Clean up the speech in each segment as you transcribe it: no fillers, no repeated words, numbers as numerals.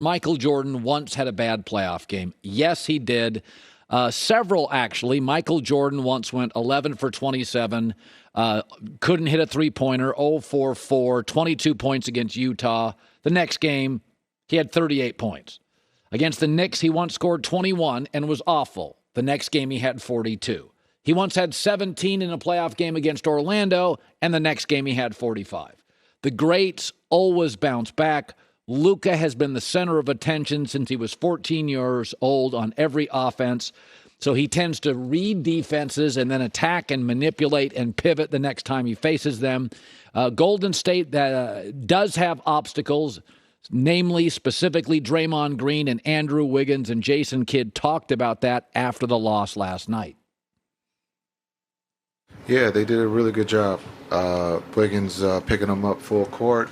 Michael Jordan once had a bad playoff game. Yes, he did. Several, actually. Michael Jordan once went 11 for 27, couldn't hit a three-pointer, 0 for 4, 22 points against Utah. The next game, he had 38 points. Against the Knicks, he once scored 21 and was awful. The next game, he had 42. He once had 17 in a playoff game against Orlando, and the next game, he had 45. The greats always bounce back. Luka has been the center of attention since he was 14 years old on every offense. So he tends to read defenses and then attack and manipulate and pivot the next time he faces them. Golden State does have obstacles, namely, specifically Draymond Green and Andrew Wiggins, and Jason Kidd talked about that after the loss last night. Yeah, they did a really good job. Wiggins picking them up full court.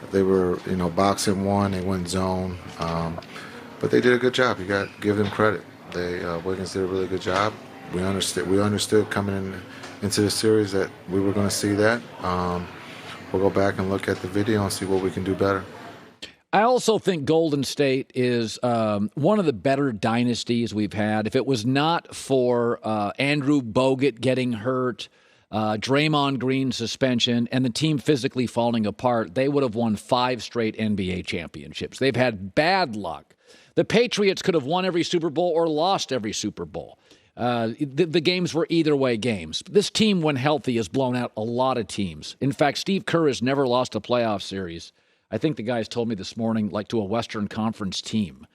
They were, boxing one. They went zone, but they did a good job. You got to give them credit. Wiggins did a really good job. We understood coming into the series that we were going to see that. We'll go back and look at the video and see what we can do better. I also think Golden State is one of the better dynasties we've had. If it was not for Andrew Bogut getting hurt, Draymond Green suspension, and the team physically falling apart, they would have won 5 straight NBA championships. They've had bad luck. The Patriots could have won every Super Bowl or lost every Super Bowl. The games were either way games. This team, when healthy, has blown out a lot of teams. In fact, Steve Kerr has never lost a playoff series. I think the guys told me this morning, like to a Western Conference team.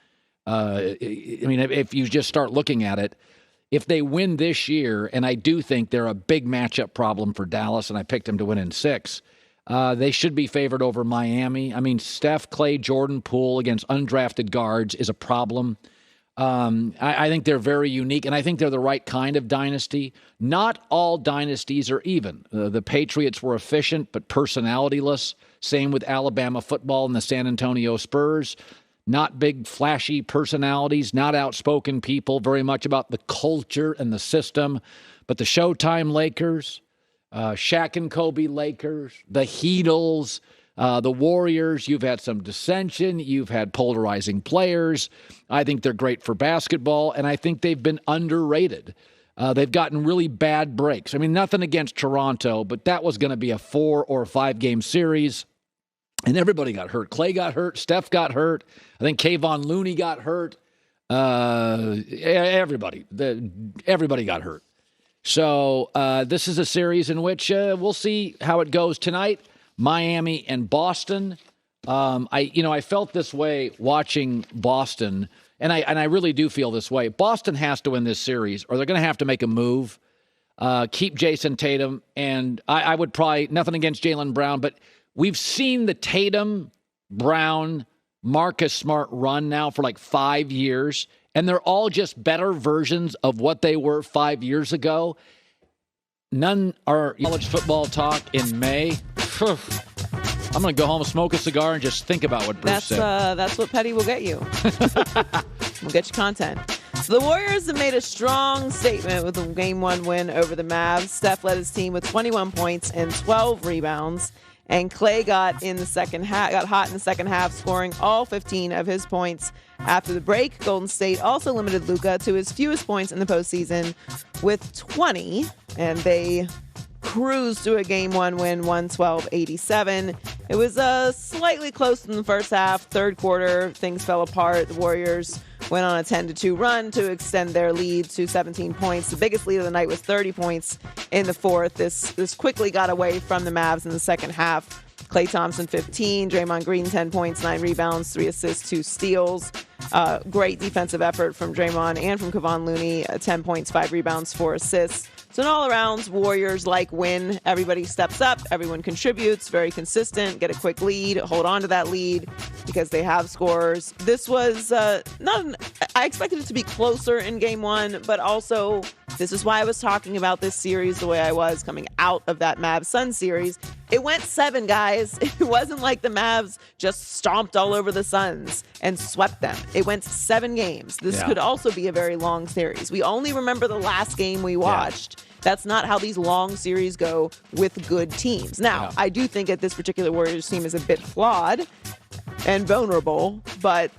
If you just start looking at it, if they win this year, and I do think they're a big matchup problem for Dallas, and I picked them to win in 6, they should be favored over Miami. I mean, Steph, Clay, Jordan, Poole against undrafted guards is a problem. I think they're very unique, and I think they're the right kind of dynasty. Not all dynasties are even. The Patriots were efficient but personality-less. Same with Alabama football and the San Antonio Spurs. Not big, flashy personalities, not outspoken people, very much about the culture and the system. But the Showtime Lakers, Shaq and Kobe Lakers, the Heatles, the Warriors, you've had some dissension. You've had polarizing players. I think they're great for basketball, and I think they've been underrated. They've gotten really bad breaks. I mean, nothing against Toronto, but that was going to be a 4 or 5 game series. And everybody got hurt. Clay got hurt. Steph got hurt. I think Kayvon Looney got hurt. Everybody got hurt. So this is a series in which we'll see how it goes tonight. Miami and Boston. I felt this way watching Boston, and I really do feel this way. Boston has to win this series, or they're going to have to make a move. Keep Jason Tatum, and I would probably nothing against Jaylen Brown, but we've seen the Tatum, Brown, Marcus Smart run now for like 5 years, and they're all just better versions of what they were 5 years ago. None are college football talk in May. I'm going to go home and smoke a cigar and just think about what Bruce said. That's what Petty will get you. We'll get you content. So the Warriors have made a strong statement with a Game 1 win over the Mavs. Steph led his team with 21 points and 12 rebounds. And Clay got hot in the second half, scoring all 15 of his points. After the break, Golden State also limited Luka to his fewest points in the postseason with 20, and they cruised to a Game 1 win, 112-87. It was slightly close in the first half. Third quarter, things fell apart. The Warriors went on a 10-2 run to extend their lead to 17 points. The biggest lead of the night was 30 points in the fourth. This quickly got away from the Mavs in the second half. Klay Thompson, 15. Draymond Green, 10 points, 9 rebounds, 3 assists, 2 steals. Great defensive effort from Draymond and from Kayvon Looney, 10 points, 5 rebounds, 4 assists. So in all arounds, Warriors win. Everybody steps up. Everyone contributes. Very consistent. Get a quick lead. Hold on to that lead because they have scorers. This was I expected it to be closer in Game 1, but also this is why I was talking about this series the way I was coming out of that Mavs-Suns series. It went 7, guys. It wasn't like the Mavs just stomped all over the Suns and swept them. It went 7 games. This could also be a very long series. We only remember the last game we watched. That's not how these long series go with good teams. Now, I do think that this particular Warriors team is a bit flawed and vulnerable, but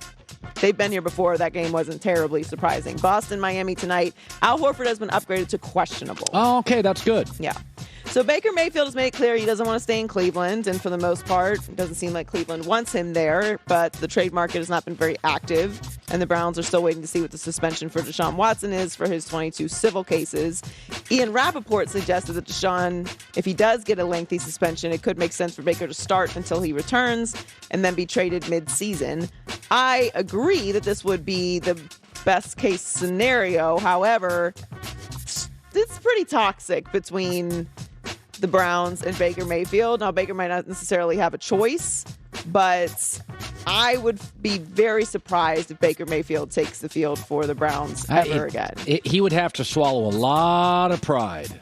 they've been here before. That game wasn't terribly surprising. Boston, Miami tonight. Al Horford has been upgraded to questionable. Oh, okay, that's good. Yeah. So Baker Mayfield has made it clear he doesn't want to stay in Cleveland, and for the most part, it doesn't seem like Cleveland wants him there, but the trade market has not been very active, and the Browns are still waiting to see what the suspension for Deshaun Watson is for his 22 civil cases. Ian Rappaport suggested that Deshaun, if he does get a lengthy suspension, it could make sense for Baker to start until he returns and then be traded mid-season. I agree that this would be the best case scenario. However, it's pretty toxic between the Browns and Baker Mayfield. Now, Baker might not necessarily have a choice, but I would be very surprised if Baker Mayfield takes the field for the Browns ever again. He would have to swallow a lot of pride.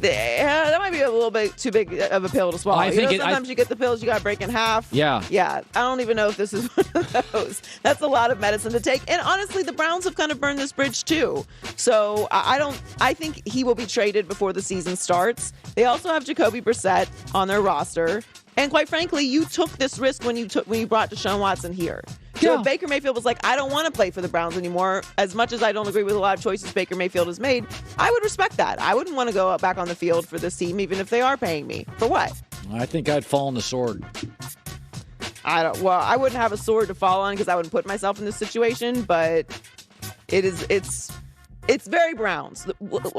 Yeah, that might be a little bit too big of a pill to swallow. Sometimes you get the pills, you got to break in half. Yeah. Yeah. I don't even know if this is one of those. That's a lot of medicine to take. And honestly, the Browns have kind of burned this bridge too. So I think he will be traded before the season starts. They also have Jacoby Brissett on their roster. And quite frankly, you took this risk when you brought Deshaun Watson here. So if Baker Mayfield was like, I don't want to play for the Browns anymore, as much as I don't agree with a lot of choices Baker Mayfield has made, I would respect that. I wouldn't want to go back on the field for this team, even if they are paying me. For what? I think I'd fall on the sword. I wouldn't have a sword to fall on because I wouldn't put myself in this situation, but it's very Browns.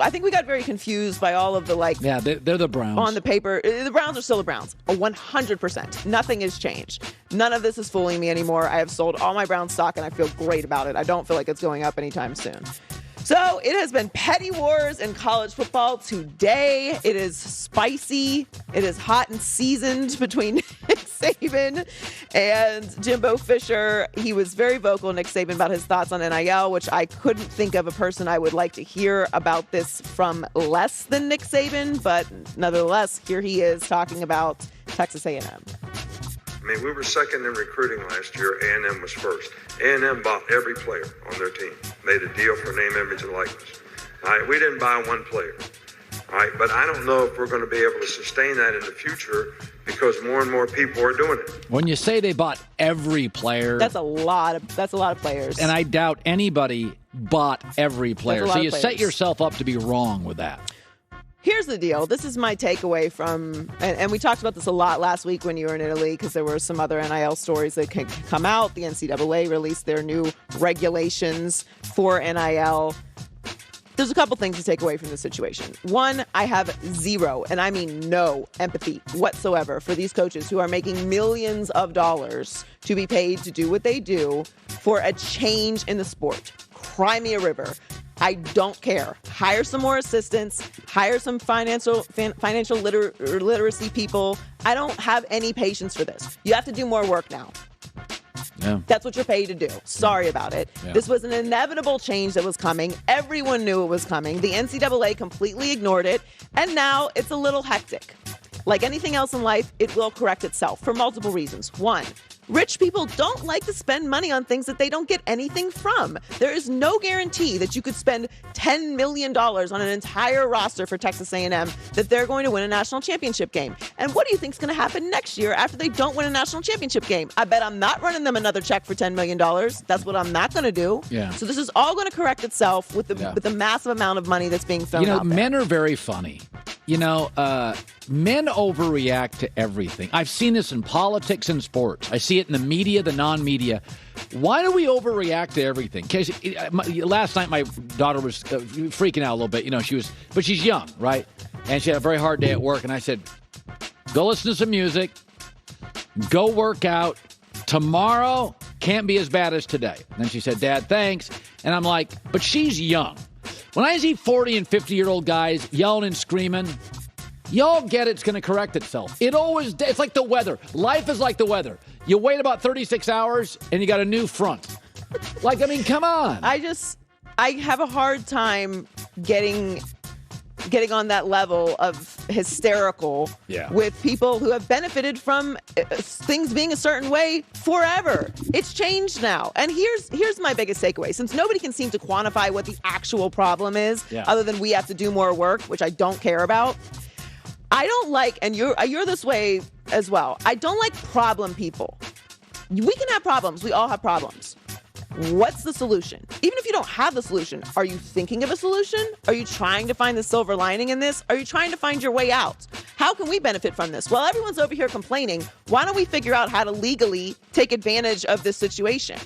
I think we got very confused by all of the Yeah, they're the Browns. On the paper, the Browns are still the Browns. 100%. Nothing has changed. None of this is fooling me anymore. I have sold all my Brown stock and I feel great about it. I don't feel like it's going up anytime soon. So it has been petty wars in college football today. It is spicy. It is hot and seasoned between Nick Saban and Jimbo Fisher. He was very vocal, Nick Saban, about his thoughts on NIL, which I couldn't think of a person I would like to hear about this from less than Nick Saban. But nevertheless, here he is talking about Texas A&M. I mean, we were second in recruiting last year. A&M was first. A&M bought every player on their team, made a deal for name, image, and likeness. All right, we didn't buy one player. All right, but I don't know if we're going to be able to sustain that in the future because more and more people are doing it. When you say they bought every player, that's a lot of players. And I doubt anybody bought every player. So you set yourself up to be wrong with that. Here's the deal. This is my takeaway from, and we talked about this a lot last week when you were in Italy because there were some other NIL stories that can come out. The NCAA released their new regulations for NIL. There's a couple things to take away from this situation. One, I have zero, and I mean no, empathy whatsoever for these coaches who are making millions of dollars to be paid to do what they do for a change in the sport. Cry me a river. I don't care. Hire some more assistants. Hire some financial literacy people. I don't have any patience for this. You have to do more work now. Yeah. That's what you're paid to do. Sorry about it. Yeah. This was an inevitable change that was coming. Everyone knew it was coming. The NCAA completely ignored it. And now it's a little hectic. Like anything else in life, it will correct itself for multiple reasons. One, rich people don't like to spend money on things that they don't get anything from. There is no guarantee that you could spend $10 million on an entire roster for Texas A&M that they're going to win a national championship game. And what do you think is going to happen next year after they don't win a national championship game? I bet I'm not running them another check for $10 million. That's what I'm not going to do. Yeah. So this is all going to correct itself with the massive amount of money that's being thrown out there. Men are very funny. Men overreact to everything. I've seen this in politics and sports. I see it in the media, the non-media. Why do we overreact to everything? Last night, my daughter was freaking out a little bit. But she's young, right? And she had a very hard day at work. And I said, go listen to some music. Go work out. Tomorrow can't be as bad as today. And then she said, Dad, thanks. And I'm like, but she's young. When I see 40 and 50-year-old guys yelling and screaming, y'all get it's going to correct itself. It's like the weather. Life is like the weather. You wait about 36 hours and you got a new front. Come on. I have a hard time getting getting on that level of hysterical with people who have benefited from things being a certain way forever. It's changed now. And here's my biggest takeaway. Since nobody can seem to quantify what the actual problem is, other than we have to do more work, which I don't care about, I don't like, and you're this way as well, I don't like problem people. We can have problems. We all have problems. What's the solution? Even if you don't have the solution, are you thinking of a solution? Are you trying to find the silver lining in this? Are you trying to find your way out? How can we benefit from this? Well, everyone's over here complaining. Why don't we figure out how to legally take advantage of this situation?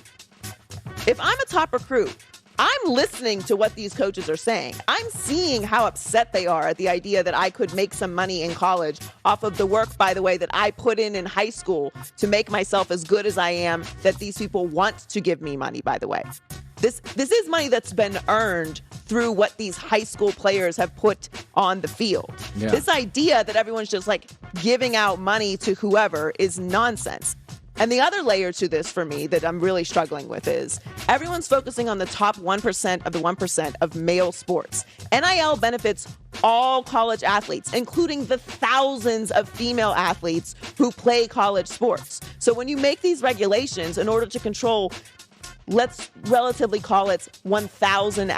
If I'm a top recruit, I'm listening to what these coaches are saying. I'm seeing how upset they are at the idea that I could make some money in college off of the work, by the way, that I put in high school to make myself as good as I am, that these people want to give me money, by the way. This is money that's been earned through what these high school players have put on the field. Yeah. This idea that everyone's just like giving out money to whoever is nonsense. And the other layer to this for me that I'm really struggling with is everyone's focusing on the top 1% of the 1% of male sports. NIL benefits all college athletes, including the thousands of female athletes who play college sports. So when you make these regulations in order to control, let's relatively call it 1,000